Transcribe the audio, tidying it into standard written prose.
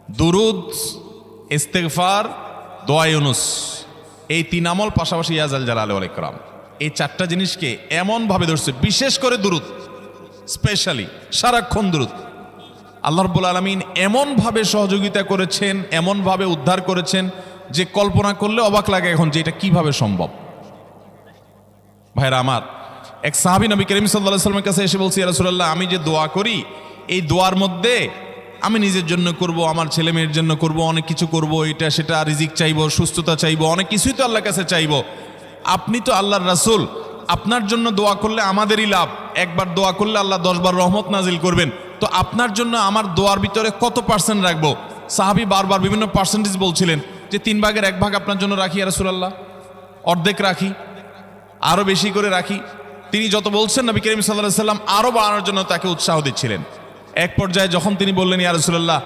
দুরুদ, ইস্তেগফার, দোয়া ইউনুস, এই তিন আমল পাশাপাশি ইয়াজাল জালাল ওয়াল ইকরাম, এই চারটা জিনিসকে এমনভাবে ধরছে, বিশেষ করে দুরুদ, স্পেশালি সারাক্ষণ দুরুদ। আল্লাহ রাব্বুল আলামিন এমনভাবে সহযোগিতা করেছেন, এমনভাবে উদ্ধার করেছেন যে কল্পনা করলে অবাক লাগে এখন যে এটা কিভাবে সম্ভব। ভাইরা আমার, এক সাহাবী নবী করিম সাল্লাল্লাহু আলাইহি ওয়াসাল্লামের কাছে এসে বলছি, ইয়া রাসূলুল্লাহ, আমি যে দোয়া করি এই দোয়ার মধ্যে আমি নিজের জন্য করব, আমার ছেলে মেয়ের জন্য করব, অনেক কিছু করব, এটা সেটা, রিজিক চাইবো, সুস্থতা চাইবো, অনেক কিছুই তো আল্লাহর কাছে চাইবো। আপনি তো আল্লাহর রাসূল, আপনার জন্য দোয়া করলে আমাদেরই লাভ, একবার দোয়া করলে আল্লাহ 10 বার রহমত নাজিল করবেন, তো আপনার জন্য আমার দোয়ার ভিতরে কত পার্সেন্ট রাখবো? সাহাবী বারবার বিভিন্ন পার্সেন্টেজ বলছিলেন যে 3 ভাগের 1 ভাগ আপনার জন্য রাখি ইয়া রাসূলুল্লাহ, অর্ধেক রাখি, আরো বেশি করে রাখি। তিনি যত বলছেন নবী করিম সাল্লাল্লাহু আলাইহি ওয়াসাল্লাম আরো বাড়ানোর জন্য তাকে উৎসাহ দিচ্ছিলেন। এক পর্যায়ে যখন তিনি বললেন, ইয়া রাসূলুল্লাহ,